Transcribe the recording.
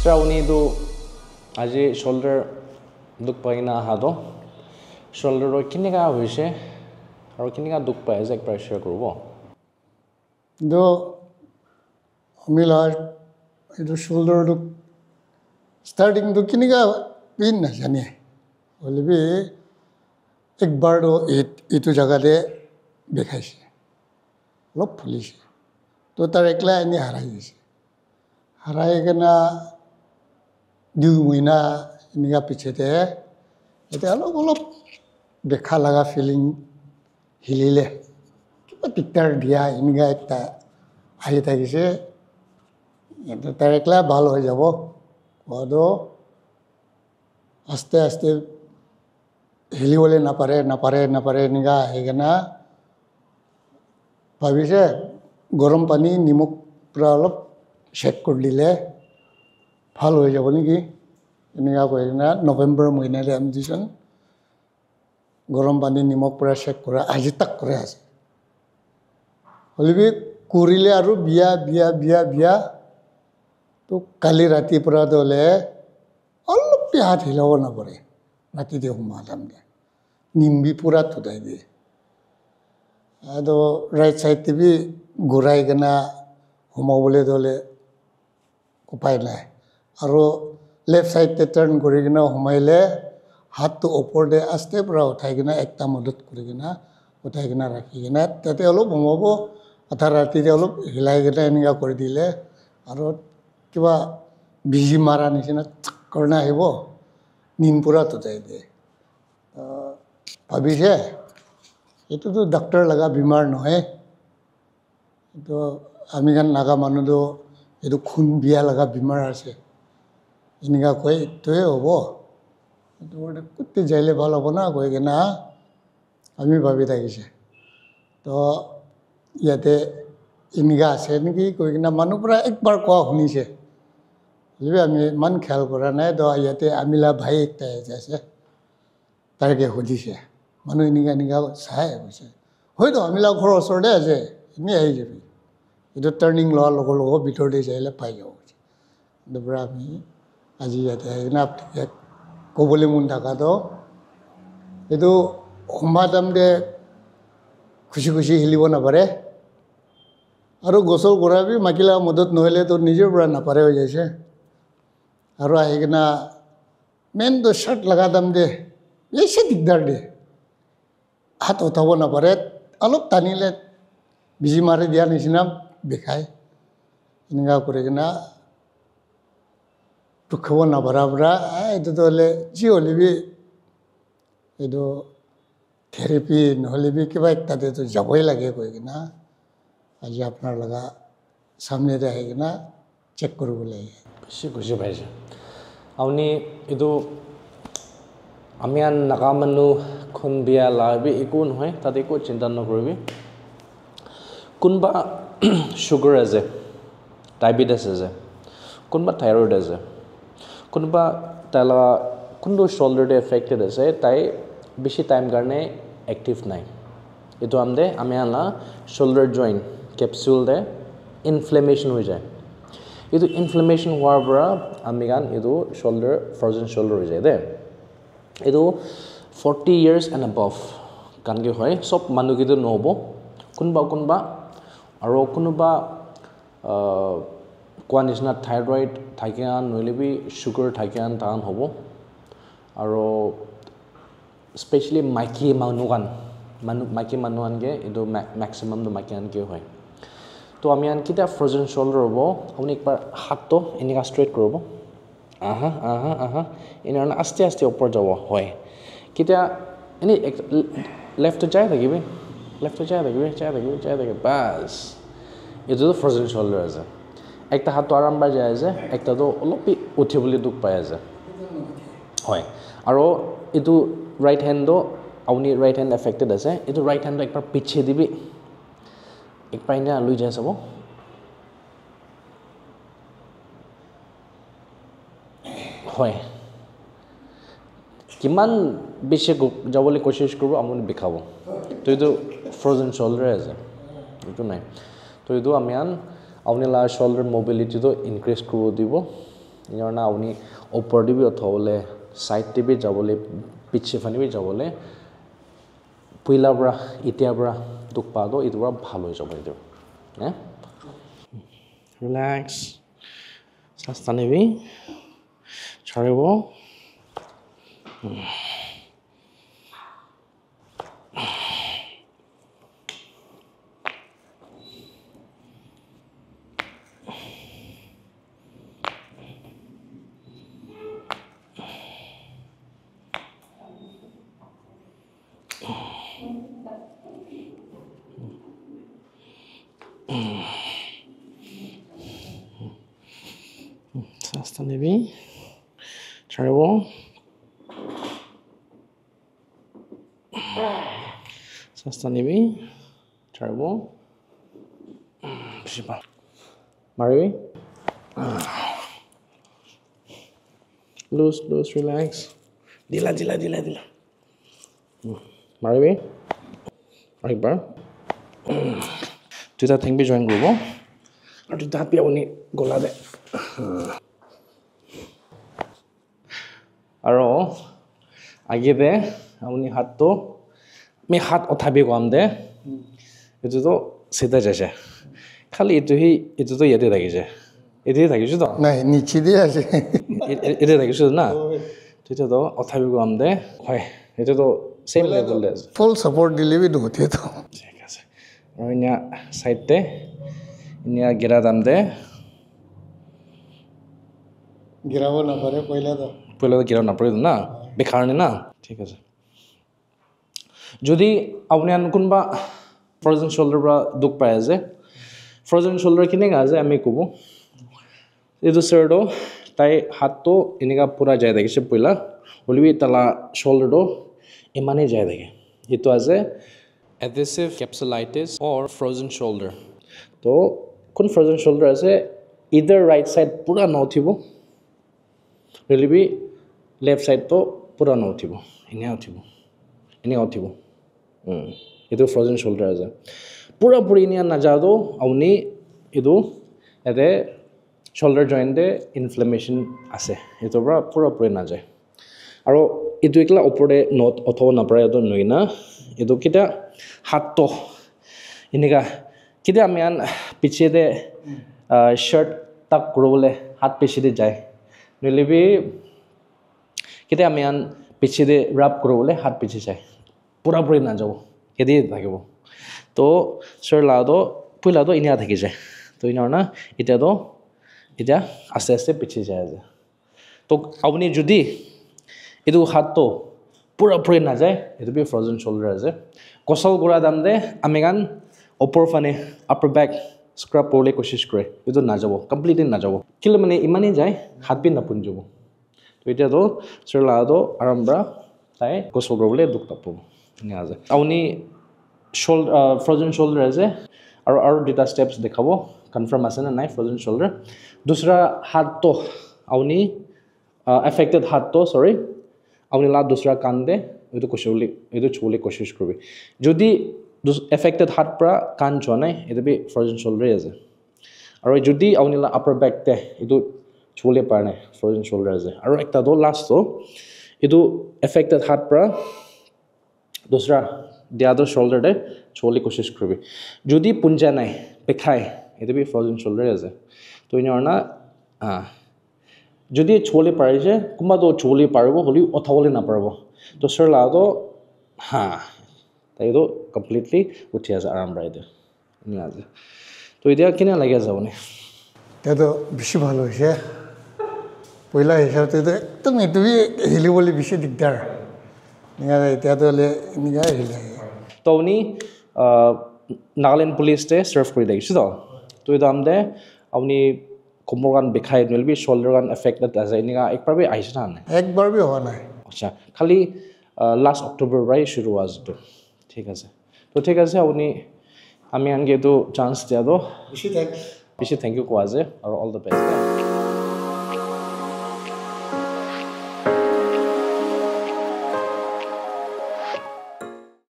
Sir, we need to aji shoulder duk pa ina hado. Shoulder ro kini ka hoise aro kini ka duk pa exact pressure korbo. Do amila idu shoulder duk starting to kini ka pin na jani. Olbi ek bar do itu jaga de bekhaise. Lop fulise. To tar ekla ani harai. Harai kana du muina niga piche de ete alop dekha laga feeling hilile kiba diktar dia iniga ekta ahi thakise eto tar ekla bhal hoi jabo odo aste aste hilibole napare niga hegana bhabise gorom pani nimok pura alop shake kor dile bhal hoi jabo niki iniga koina November mohina re am dison gorom pani nimok pura shake kora aji tak kore ase holibi kurile aru biya to kali rati pura dole alop hat hilabo na pare rati de humadam de nimbi pura tudai de ado right side te bi gurai gana humabole dole upai nai aro left side te turn kori gina humaile hat to upor de aste pura uthai gina ekta madut kori gina uthai gina rakhi gina tate alop humabo athar rati de alop hilai gina eniga kori dile aro kiba biji mara nisina korna hibo nin pura tudai de bhabise etu to doctor laga bimar nohe to ami gan naga manu do etu khun biya laga bimar ase iniga koi toy hobo to kutte jaile bhal hobo na koi gena ami bhabi thakise to yate iniga ase niki koi gena manu pura ekbar koa hunise libe ami man khayal kora nai to yate amila bhai ekta ase tarke hodise manu iniga sai hoise hoito amila ghor osor de ase ni ai jabi etu turning lo logo bitor de jaile pai jabo dobra ami aji yate na kobole mun thaka to etu humadam de khushi hilibo na pare aru gosol kora bi makila madad nohile to nije pura na pare hoi jaise aru ahigna men do shirt laga dam de ese digdar de hat uthabo na pare alop tanile biji mare dia nisina bekhai iniga kore gina tukhabo na barabra etu dole ji holibi etu therapy nohole bi kiba ekta de to jaboi lage koi gina aji apnar laga samne re hai gina check koribole Kushi bhaise. Auni etu amian nagamanu khun biya labi ikun hoy tate ko chinta nokoribi kunba sugar ase diabetes ase kunba thyroid ase kunba tala kundu shoulder de affected ase tai bishi time garne active nai etu amde amiana shoulder joint capsule de inflammation hoi jay etu inflammation war bra amigan etu shoulder frozen shoulder hoi jay de etu 40 years and above kange hoy sob manu kidu nobo kunba aro kunuba kwanisna thyroid thakian noilebi sugar thakian tan hobo aro especially maiki manuan ge edu maximum do makian ge hoy to ami an kita frozen shoulder hobo apni ekbar hat to enika straight korobo aha ina aste upor jabo hoy kita ini left to jai thakibe bas etu frozen shoulder ase ekta hat to aram bar jai ase ekta to olopi uthibole duk pai ase hoy aro etu right hand do auni right hand affected ase etu right hand do ekbar piche dibi ekbar ina lui jai sabo hoy kiman bishe jabole koshish korbo amoni bikhabo to etu frozen shoulder ase etu nai to etu amian apni la shoulder mobility to increase koro dibo ইনৰ না আপুনি ওপৰ দিবি অথবলে side দিবি যাবলে পিছে ফানিবি যাবলে পইলা পৰা ইতিয়া পৰা দুখ পাদো ইটো পৰা ভাল হৈ যাব ইটো হে ৰিলেক্স সাস্তানিবি ছাড়িব সাস্তানিবি ছাড়িব সাস্তানিবি ছাড়িব বেশিপা মারিবি লুজ লুজ রিল্যাক্স দিলা দিলা দিলা দিলা মারিবি আরেকবার দুটা থিংবি জয়েন করব আর দুটা হাত আপনি গলা দে আৰু আগেতে আপুনি হাতটো আমি হাত উঠাবি কম দে এইটোতো চিধা যাইছে খালি এইটোতো ইয়াতে থাকিছে এদিকে থাকিছো তো নাই নিচে দিয়ে আছে এদিকে থাকিছো না তেতিয়াতো উঠাবি কম দে হয় এইটোতো সেম লেভেল আছে ফুল সাপোর্ট দিলে বি ধোতে তো ঠিক আছে আৰু ইনা সাইডতে ইনা গেৰা দাম দে गिरावो ना पारे पहले तो গেৰা নাপৰে না বেকাৰণে না ঠিক আছে যদি আপুনি আন কোনবা ফ্ৰজেন শোল্ডাৰ পৰা দুখ পাই আছে ফ্ৰজেন শোল্ডাৰ কেনেকা আছে আমি ক'ব এইটো চাৰ্টো তাই হাতটো এনেকা পুৰা যায় থাকিছে পইলা হলিবি তালা শোল্ডাৰটো ইমানেই যায় থাকে এইটো আছে adhesive capsulitis or frozen shoulder তো কোন frozen shoulder আছে either right side পুৰা নউঠিব হলিবি লেফট সাইড তো পুরা নউঠিব এনে উঠিব এইটো ফ্রোজেন শোল্ডার আছে পুরা পুরি নিয়া না যাও আপনি এইটো এতে শোল্ডার জয়েন্টে ইনফ্লেমেশন আছে এইটোৰ পৰা পুৰা পুৰি না যায় আৰু এইটো একলা ওপৰতে নট অথবা নাপাৰে এইটো নই না এইটো কিটা হাতটো এনেকা কিটা আমি আন পিছেতে শার্ট তাক কৰবলে হাত পিছেতে যায় নলিবি কেতিয়া আমি আন পিছেতে ৰাপ কৰিবলৈ হাত পিছে যায় পুৰা পুৰি না যাব এদিকে থাকিব তো চাৰ লাটো পইলাটো ইনিয়া থাকি যায় তো ইনাৰ না এতিয়া আস্তে আস্তে পিছে যায় আছে তো আপুনি যদি এইটো হাতটো পুৰা পুৰি না যায় এইটো বি ফ্ৰজেন শোল্ডাৰ আছে কচল কৰা দাম দে আমি গান ওপৰ ফানে আপাৰ বেক স্ক্ৰাব কৰিবলৈ কোচিছ কৰে এইটো না যাব কমপ্লিটলি না যাব কিলে মানে ইমানেই যায় হাত বি নাপুন যাব তো এতিয়াতো চাৰ লাটো আৰম্ভৰা তাই কচল কৰিবলৈ দুখ নাপাব এনে আছে আপুনি ফ্ৰজেন শোল্ডাৰ আছে আৰু দুটা ষ্টেপছ দেখাব কনফাৰ্ম আছে না নাই ফ্ৰজেন শোল্ডাৰ দুসৰা হাতটো আপুনি এফেক্টেড হাতটো সৰি আপুনি লা দুসৰা কান দে এইটো চুবলৈ কোচিছ কৰিবি যদি এফেক্টেড হাত পৰা কান যোৱা নাই এইটো বি ফ্ৰজেন শোল্ডাৰে আছে আৰু যদি আপুনি লা আপাৰ বেক দে এইটো চুবলৈ পৰা নাই ফ্ৰজেন শোল্ডাৰ আছে আৰু একটা তো লাষ্টটো এইটো এফেক্টেড হাত পৰা দুসৰা the other shoulder de choli koshish korbi jodi punja nai pekhai etu bi frozen shoulder ase to inar na jodi choli pare je kuma do choli paribo holi othawole na paribo to sir la do tai do completely uthi ase aram rai de ni ase to idia kina lagi ase bone তেতো বেশি ভালো হয়েছে পয়লা হিসাবে তো একদম এটু হিলি বলে বেশি দিগদার এতিয়াতো এনেকা হিলে তো উনি নাগালেণ্ড পুলিচে সার্ভ করে দেখিছো তো এইটো আমদে আপনি কোমর গান বেখাই নলবি শোল্ডার গান এফেক্টেড আছে এনেকা একবার বি আইছে না একবার বি হওয়া নাই আচ্ছা খালি লাস্ট অক্টোবর বাই শুরু আছে ঠিক আছে তো ঠিক আছে আপনি আমি আনকে তো চান্স দিয়া তো বেশি থ্যাংক ইউ কোয়া আছে আর অল দ্য বেস্ট